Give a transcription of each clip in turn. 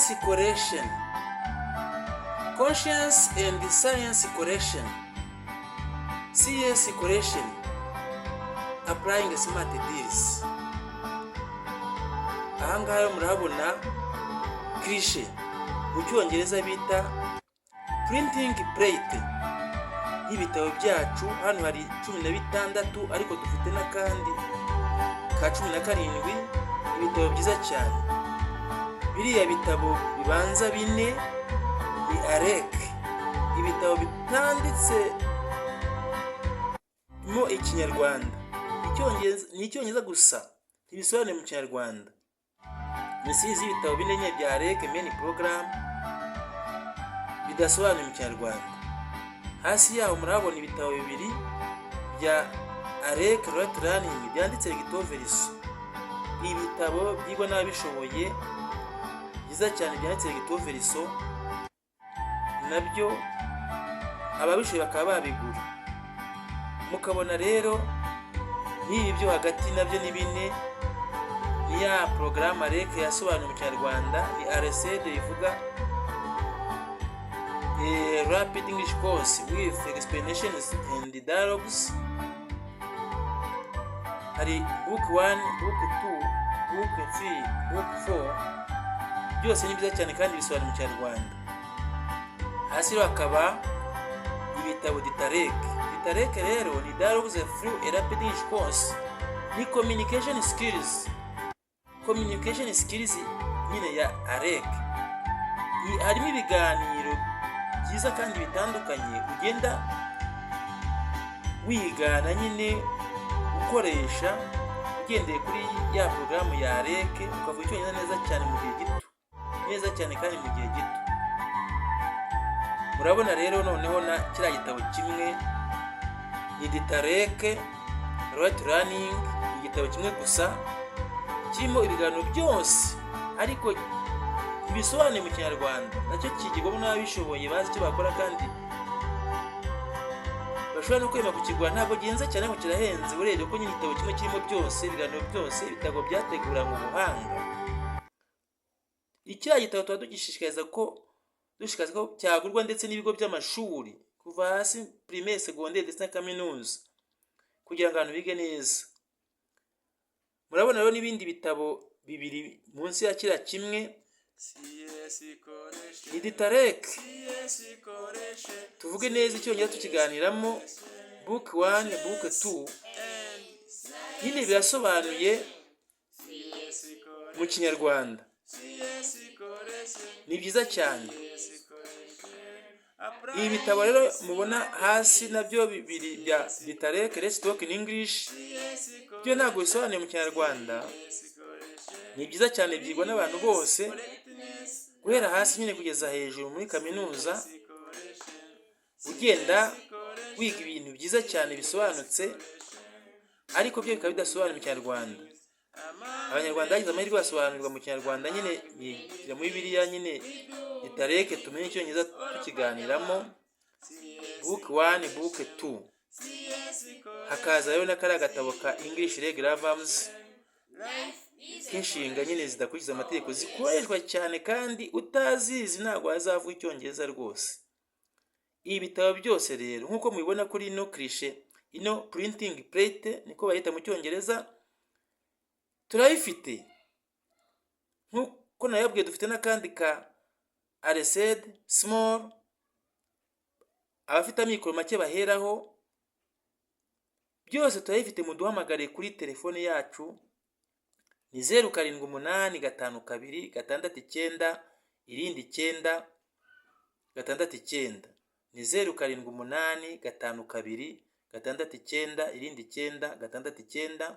Science Collection. Conscience and Science Collection. CS Collection. Applying Smart Deals. Ahangaha murahabona cliché mu cyongereza bita printing plate y'ibitabo byacu. Hano hari 16 ariko dufite n'akandi ka 17 ibitabo byiza cyane. Biriya bitabo bibanza bine ni AREC, ibitabo bitanditse mu Ikinyarwanda. Ni Icyongereza gusa, ntibisobanuye mu Kinyarwanda. Misizi ibitabo bine bya AREC main program bidasobanuye mu Kinyarwanda. Hasi yaho murabona ibitabo bibiri bya AREC Right Learning byanditse Gito Verso. Ibitabo byigwa n'abishoboye byiza cyane byanditse Gito Verso, nabyo ababishoboye bakaba babigura. Mukabona rero n'ibi byo hagati nabyo ni bine. Ni ya porogaramu AREC yasobanuye mu Kinyarwanda, ni RCD ivuga Rapid English Course with Explanations and Dialogues. Hari book 1, book 2, book 3, book 4. Byose ni byiza cyane kandi bisobanuye mu Kinyarwanda. Hasi hakaba ibitabo DITAREC. DITAREC rero ni Dialogues through a Rapid English Course. Ni communication skills. Communication skills nyine ya AREC. Harimo ibiganiro byiza kandi bitandukanye ugenda wigana nyine ukoresha ugendeye kuri ya programu ya AREC, ukavuga Icyongereza neza cyane mu gihe gito, neza cyane kandi mu gihe gito. Murabona rero noneho na kiriya gitabo kimwe ni DITAREC Right Learning, igitabo kimwe gusa kirimo ibiganiro byose ariko ibisobanuye mu Kinyarwanda. Nacyo kigirwamo n'abishoboye bazi icyo bakora kandi bashobora no kwema kukigura. Ntabwo gihenze cyane ngo kirahenze, urebye ko nyine igitabo kimwe kirimo byose, ibiganiro byose, ibitabo byategura mu buhanga. Iki gitabo tuba dushishikariza ko cyagurwa ndetse n'ibigo by'amashuri kuva hasi primaire, secondaire ndetse na kaminuza kugira ngo abantu bige neza. Murabona rero n'ibindi bitabo bibiri munsi ya kira kimwe ni DITAREC. Tuvuge neza Icyongereza tukiganiramo book 1, book 2. Nyine birasobanuye mu Kinyarwanda. Ni byiza cyane. Ibi bitabo rero mubona hasi nabyo bibiri bya DITAREC Let's Talk in English, byo ntabwo bisobanuye mu Kinyarwanda. Ni byiza cyane, byigwa n'abantu bose guhera hasi nyine kugeza hejuru muri kaminuza, ugenda wiga ibintu byiza cyane bisobanutse ariko byo bikaba bidasobanuye mu Kinyarwanda. Abanyarwanda bagize amahirwe basobanurirwa mu Kinyarwanda, nyine bigira muri Bibiliya nyine DITAREC tumenye Icyongereza tukiganiramo book 1, book 2. Hakaza rero n'akari agatabo ka English Regular Verbs k'inshinga nyine zidakurikiza amategeko, zikoreshwa cyane kandi utazizi ntabwo wazavuga Icyongereza rwose. Ibi bitabo byose rero nk'uko mubibona kuri ino cliché, ino printing plate niko bayita mu Cyongereza, turayifite. Nk'uko nayabwiye dufite n'akandi ka RCD small, abafite amikoro make baheraho. Byose turayifite, muduhamagare kuri telefone yacu ni 07852269 irindi 9 669, ni 07852269 irindi 9 669.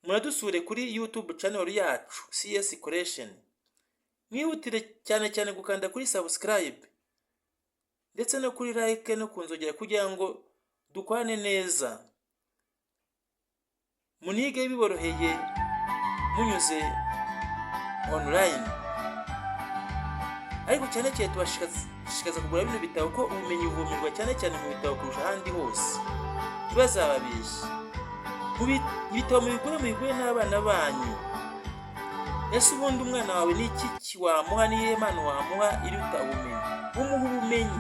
Muradusure kuri YouTube channel yacu CS Collection. Mwihutire cyane gukanda kuri subscribe ndetse no kuri like no kunzogera kugira ngo dukwane neza. Munige biboroheye munyuze online. Ariko cyane tubashishikaza kugura bino bitabo ko ubumenyi buvomerwa cyane mu bitabo kurusha ahandi hose. Ntibazababeshye. Ibitabo mubigure n'abana banyu. Ese ubundi umwana wawe ni iki iki wamuha, niyo mpano wamuha iruta ubumenyi. Umuha ubumenyi,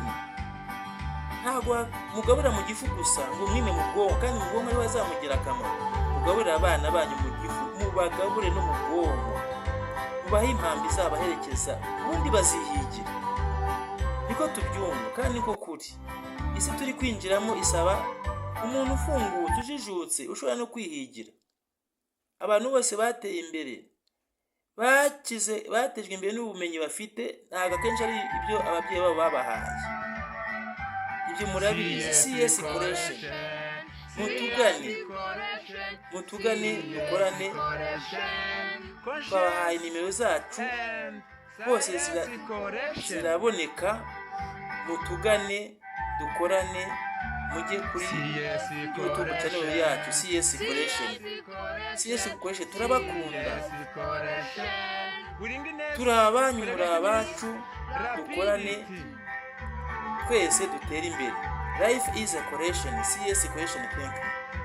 ntabwo mugaburira mu gifu gusa ngo mwime mu bwonko, kandi mu bwonko ariho azamugira akamaro. Mugaburira abana banyu mu gifu, mubagabure no mu bwonko, mubahe impamvu izabaherekeza, ubundi bazihigira. Niko tubyumva kandi niko kuri. Isi turi kwinjiramo isaba umuntu ufungutse, ujijutse, ushobora no kwihigira. Abantu bose bateye imbere, batejwe imbere n'ubumenyi bafite, ntabwo akenshi ari ibyo ababyeyi babo babahaye. Ibyo murabizi. CS Collection, mutugane dukorane. Twabahaye nimero zacu bose ziraboneka. Mutugane dukorane, mujye kuri YouTube channel yacu CS Collection. CS Collection turabakunda, turabanyu, murabacu, dukorane twese dutere imbere. Life is a collection. CS Collection. Thank you.